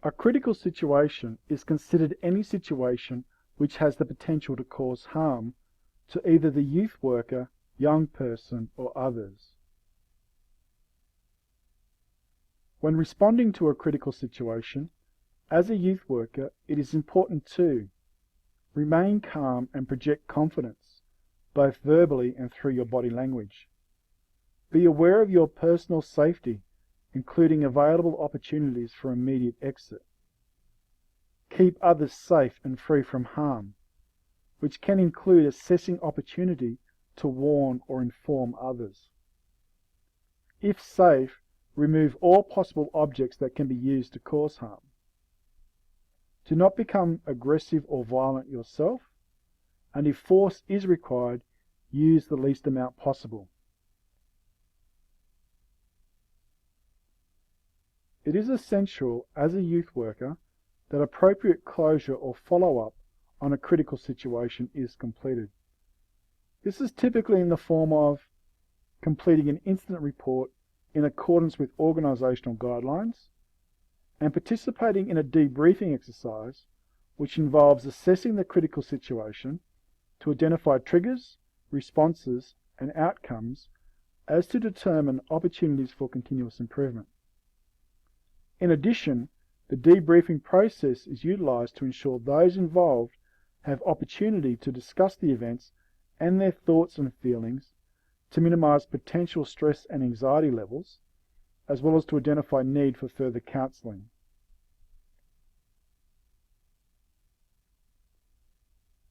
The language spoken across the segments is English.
A critical situation is considered any situation which has the potential to cause harm to either the youth worker, young person, or others. When responding to a critical situation, as a youth worker, it is important to remain calm and project confidence, both verbally and through your body language. Be aware of your personal safety, including available opportunities for immediate exit. Keep others safe and free from harm, which can include assessing opportunity to warn or inform others. If safe, remove all possible objects that can be used to cause harm. Do not become aggressive or violent yourself, and if force is required, use the least amount possible. It is essential as a youth worker that appropriate closure or follow-up on a critical situation is completed. This is typically in the form of completing an incident report in accordance with organisational guidelines and participating in a debriefing exercise which involves assessing the critical situation to identify triggers, responses and outcomes as to determine opportunities for continuous improvement. In addition, the debriefing process is utilised to ensure those involved have opportunity to discuss the events and their thoughts and feelings to minimise potential stress and anxiety levels, as well as to identify need for further counselling.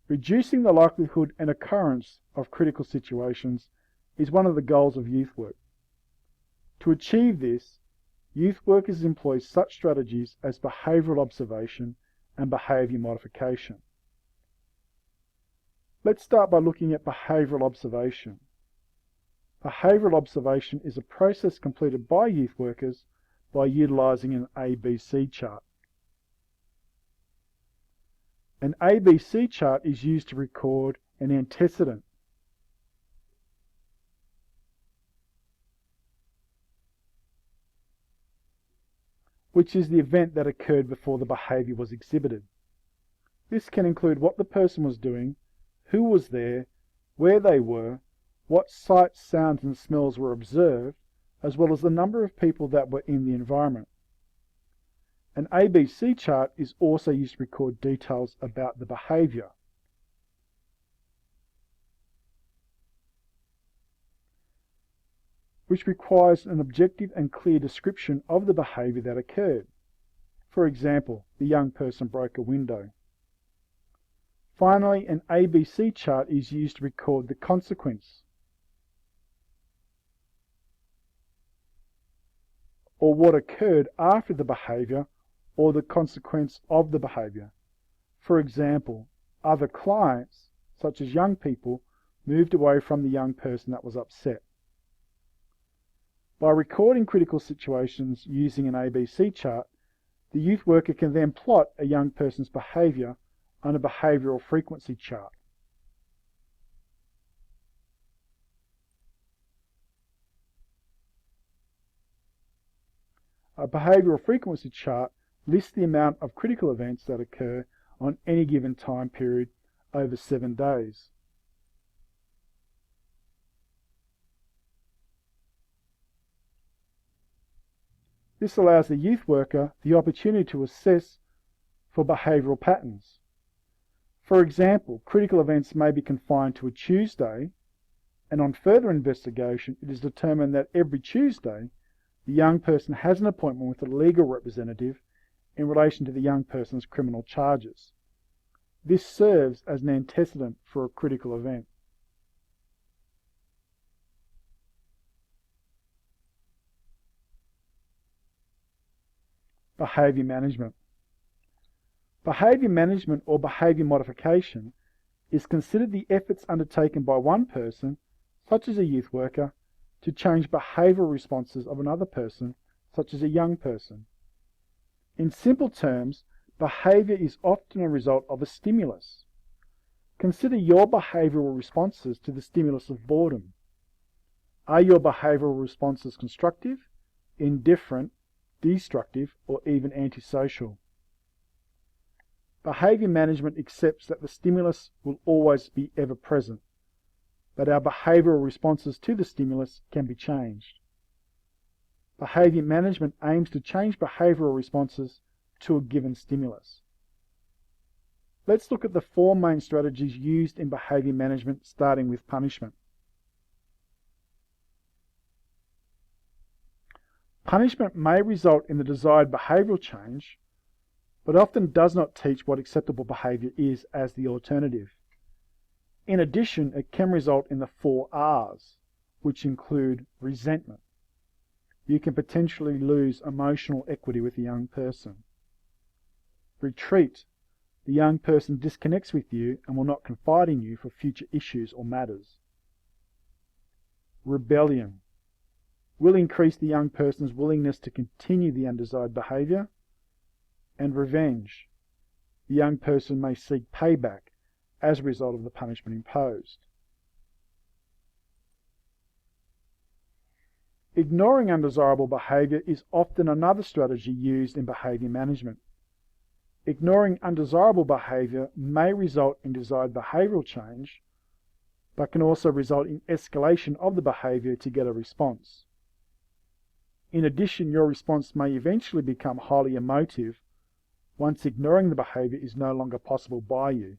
Reducing the likelihood and occurrence of critical situations is one of the goals of youth work. To achieve this, youth workers employ such strategies as behavioural observation and behaviour modification. Let's start by looking at behavioural observation. Behavioural observation is a process completed by youth workers by utilising an ABC chart. An ABC chart is used to record an antecedent, which is the event that occurred before the behaviour was exhibited. This can include what the person was doing, who was there, where they were, what sights, sounds and smells were observed, as well as the number of people that were in the environment. An ABC chart is also used to record details about the behaviour. Which requires an objective and clear description of the behaviour that occurred. For example, the young person broke a window. Finally, an ABC chart is used to record the consequence, or what occurred after the behaviour, or the consequence of the behaviour. For example, other clients, such as young people, moved away from the young person that was upset. By recording critical situations using an ABC chart, the youth worker can then plot a young person's behaviour on a behavioural frequency chart. A behavioural frequency chart lists the amount of critical events that occur on any given time period over 7 days. This allows the youth worker the opportunity to assess for behavioural patterns. For example, critical events may be confined to a Tuesday, and on further investigation it is determined that every Tuesday the young person has an appointment with a legal representative in relation to the young person's criminal charges. This serves as an antecedent for a critical event. Behaviour management. Behaviour management or behaviour modification is considered the efforts undertaken by one person, such as a youth worker, to change behavioural responses of another person, such as a young person. In simple terms, behaviour is often a result of a stimulus. Consider your behavioural responses to the stimulus of boredom. Are your behavioural responses constructive, indifferent, destructive, or even antisocial? Behaviour management accepts that the stimulus will always be ever present, but our behavioural responses to the stimulus can be changed. Behaviour management aims to change behavioural responses to a given stimulus. Let's look at the 4 main strategies used in behaviour management, starting with punishment. Punishment may result in the desired behavioural change, but often does not teach what acceptable behaviour is as the alternative. In addition, it can result in the 4 R's, which include resentment. You can potentially lose emotional equity with a young person. Retreat. The young person disconnects with you and will not confide in you for future issues or matters. Rebellion. Will increase the young person's willingness to continue the undesired behaviour. And revenge. The young person may seek payback as a result of the punishment imposed. Ignoring undesirable behaviour is often another strategy used in behaviour management. Ignoring undesirable behaviour may result in desired behavioural change, but can also result in escalation of the behaviour to get a response. In addition, your response may eventually become highly emotive once ignoring the behaviour is no longer possible by you.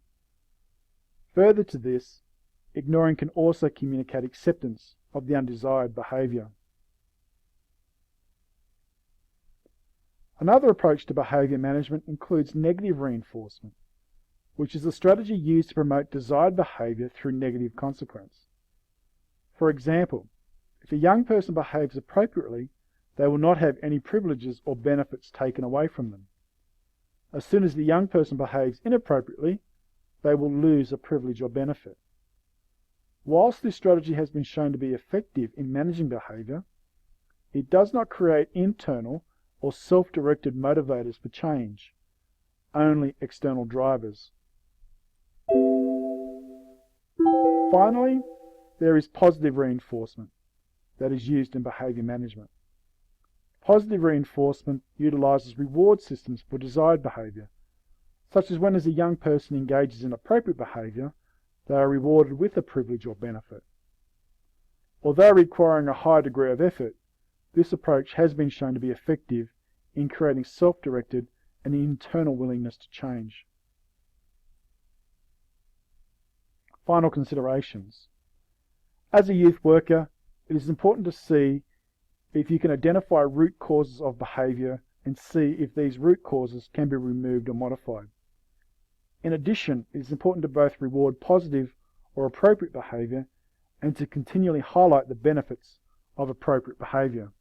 Further to this, ignoring can also communicate acceptance of the undesired behaviour. Another approach to behaviour management includes negative reinforcement, which is a strategy used to promote desired behaviour through negative consequence. For example, if a young person behaves appropriately, they will not have any privileges or benefits taken away from them. As soon as the young person behaves inappropriately, they will lose a privilege or benefit. Whilst this strategy has been shown to be effective in managing behaviour, it does not create internal or self-directed motivators for change, only external drivers. Finally, there is positive reinforcement that is used in behaviour management. Positive reinforcement utilises reward systems for desired behaviour, such as when as a young person engages in appropriate behaviour, they are rewarded with a privilege or benefit. Although requiring a high degree of effort, this approach has been shown to be effective in creating self-directed and internal willingness to change. Final considerations. As a youth worker, it is important to see if you can identify root causes of behaviour and see if these root causes can be removed or modified. In addition, it is important to both reward positive or appropriate behaviour and to continually highlight the benefits of appropriate behaviour.